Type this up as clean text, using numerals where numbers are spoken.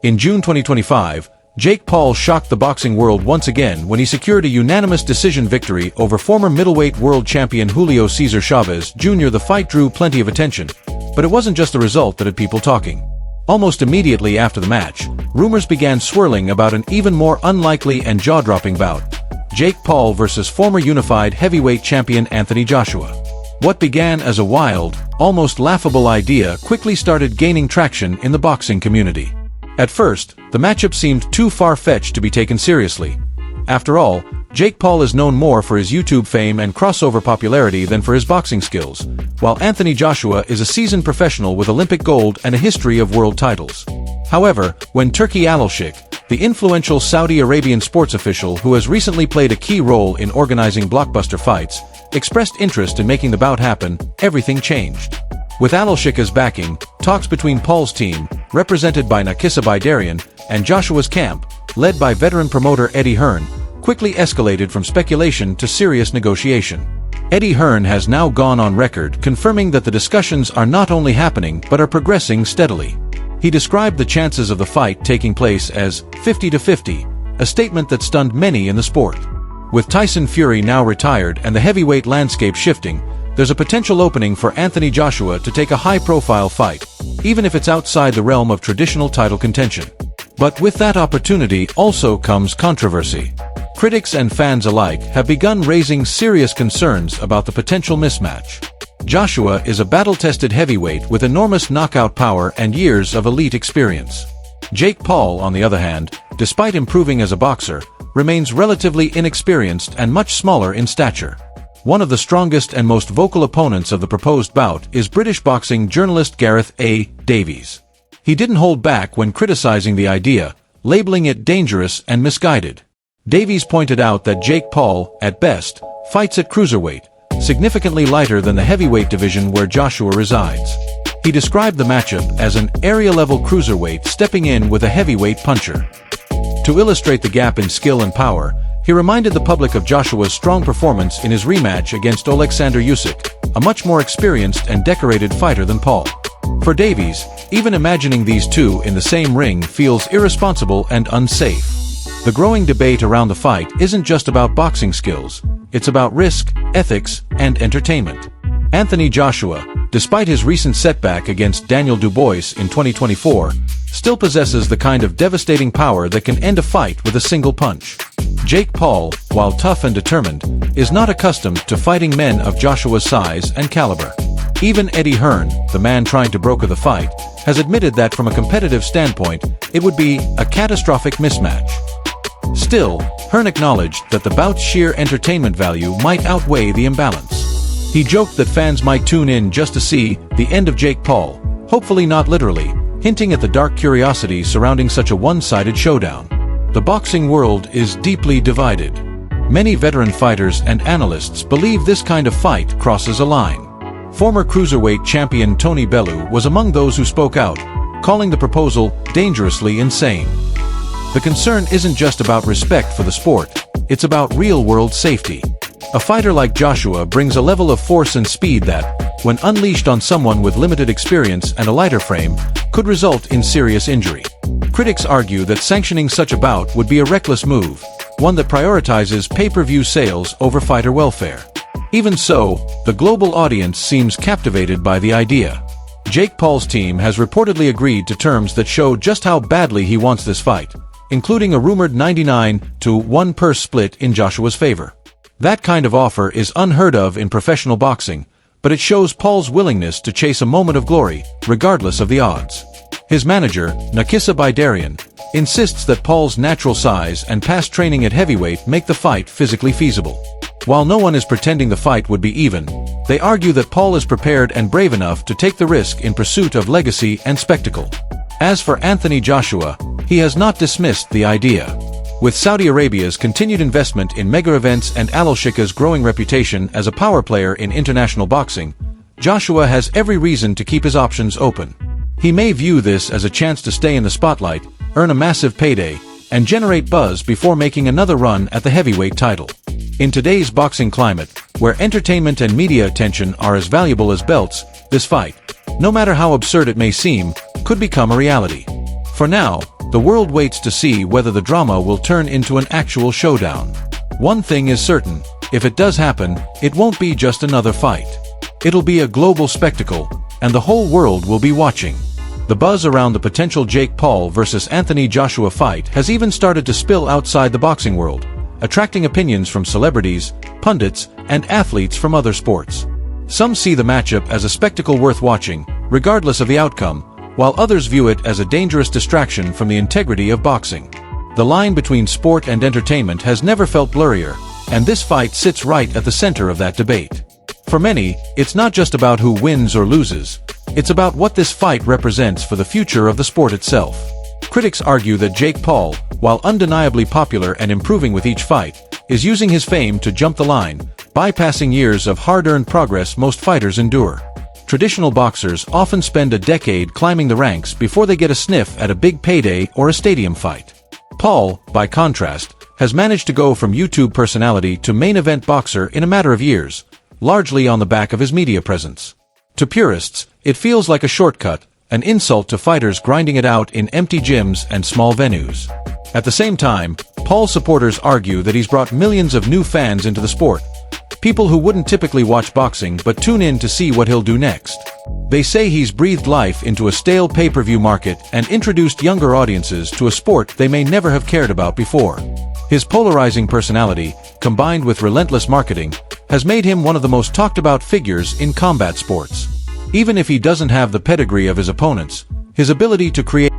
In June 2025, Jake Paul shocked the boxing world once again when he secured a unanimous decision victory over former middleweight world champion Julio Cesar Chavez Jr. The fight drew plenty of attention, but it wasn't just the result that had people talking. Almost immediately after the match, rumors began swirling about an even more unlikely and jaw-dropping bout: Jake Paul versus former unified heavyweight champion Anthony Joshua. What began as a wild, almost laughable idea quickly started gaining traction in the boxing community. At first, the matchup seemed too far-fetched to be taken seriously. After all, Jake Paul is known more for his YouTube fame and crossover popularity than for his boxing skills, while Anthony Joshua is a seasoned professional with Olympic gold and a history of world titles. However, when Turki Alalshik, the influential Saudi Arabian sports official who has recently played a key role in organizing blockbuster fights, expressed interest in making the bout happen, everything changed. With Alalshik's backing, talks between Paul's team, represented by Nakisa Bidarian, and Joshua's camp, led by veteran promoter Eddie Hearn, quickly escalated from speculation to serious negotiation. Eddie Hearn has now gone on record confirming that the discussions are not only happening but are progressing steadily. He described the chances of the fight taking place as 50-50, a statement that stunned many in the sport. With Tyson Fury now retired and the heavyweight landscape shifting, there's a potential opening for Anthony Joshua to take a high-profile fight, even if it's outside the realm of traditional title contention. But with that opportunity also comes controversy. Critics and fans alike have begun raising serious concerns about the potential mismatch. Joshua is a battle-tested heavyweight with enormous knockout power and years of elite experience. Jake Paul, on the other hand, despite improving as a boxer, remains relatively inexperienced and much smaller in stature. One of the strongest and most vocal opponents of the proposed bout is British boxing journalist Gareth A. Davies. He didn't hold back when criticizing the idea, labeling it dangerous and misguided. Davies pointed out that Jake Paul, at best, fights at cruiserweight, significantly lighter than the heavyweight division where Joshua resides. He described the matchup as an area-level cruiserweight stepping in with a heavyweight puncher. To illustrate the gap in skill and power, he reminded the public of Joshua's strong performance in his rematch against Oleksandr Usyk, a much more experienced and decorated fighter than Paul. For Davies, even imagining these two in the same ring feels irresponsible and unsafe. The growing debate around the fight isn't just about boxing skills, it's about risk, ethics, and entertainment. Anthony Joshua, despite his recent setback against Daniel Dubois in 2024, still possesses the kind of devastating power that can end a fight with a single punch. Jake Paul, while tough and determined, is not accustomed to fighting men of Joshua's size and caliber. Even Eddie Hearn, the man trying to broker the fight, has admitted that from a competitive standpoint, it would be a catastrophic mismatch. Still, Hearn acknowledged that the bout's sheer entertainment value might outweigh the imbalance. He joked that fans might tune in just to see the end of Jake Paul, hopefully not literally, hinting at the dark curiosity surrounding such a one-sided showdown. The boxing world is deeply divided. Many veteran fighters and analysts believe this kind of fight crosses a line. Former cruiserweight champion Tony Bellew was among those who spoke out, calling the proposal dangerously insane. The concern isn't just about respect for the sport, it's about real-world safety. A fighter like Joshua brings a level of force and speed that, when unleashed on someone with limited experience and a lighter frame, could result in serious injury. Critics argue that sanctioning such a bout would be a reckless move, one that prioritizes pay-per-view sales over fighter welfare. Even so, the global audience seems captivated by the idea. Jake Paul's team has reportedly agreed to terms that show just how badly he wants this fight, including a rumored 99-1 purse split in Joshua's favor. That kind of offer is unheard of in professional boxing, but it shows Paul's willingness to chase a moment of glory, regardless of the odds. His manager, Nakisa Bidarian, insists that Paul's natural size and past training at heavyweight make the fight physically feasible. While no one is pretending the fight would be even, they argue that Paul is prepared and brave enough to take the risk in pursuit of legacy and spectacle. As for Anthony Joshua, he has not dismissed the idea. With Saudi Arabia's continued investment in mega events and Alalshik's growing reputation as a power player in international boxing, Joshua has every reason to keep his options open. He may view this as a chance to stay in the spotlight, earn a massive payday, and generate buzz before making another run at the heavyweight title. In today's boxing climate, where entertainment and media attention are as valuable as belts, this fight, no matter how absurd it may seem, could become a reality. For now, the world waits to see whether the drama will turn into an actual showdown. One thing is certain, if it does happen, it won't be just another fight. It'll be a global spectacle, and the whole world will be watching. The buzz around the potential Jake Paul versus Anthony Joshua fight has even started to spill outside the boxing world, attracting opinions from celebrities, pundits, and athletes from other sports. Some see the matchup as a spectacle worth watching, regardless of the outcome, while others view it as a dangerous distraction from the integrity of boxing. The line between sport and entertainment has never felt blurrier, and this fight sits right at the center of that debate. For many, it's not just about who wins or loses. It's about what this fight represents for the future of the sport itself. Critics argue that Jake Paul, while undeniably popular and improving with each fight, is using his fame to jump the line, bypassing years of hard-earned progress most fighters endure. Traditional boxers often spend a decade climbing the ranks before they get a sniff at a big payday or a stadium fight. Paul, by contrast, has managed to go from YouTube personality to main event boxer in a matter of years, largely on the back of his media presence. To purists, it feels like a shortcut, an insult to fighters grinding it out in empty gyms and small venues. At the same time, Paul supporters argue that he's brought millions of new fans into the sport, people who wouldn't typically watch boxing but tune in to see what he'll do next. They say he's breathed life into a stale pay-per-view market and introduced younger audiences to a sport they may never have cared about before. His polarizing personality, combined with relentless marketing, has made him one of the most talked-about figures in combat sports. Even if he doesn't have the pedigree of his opponents, his ability to create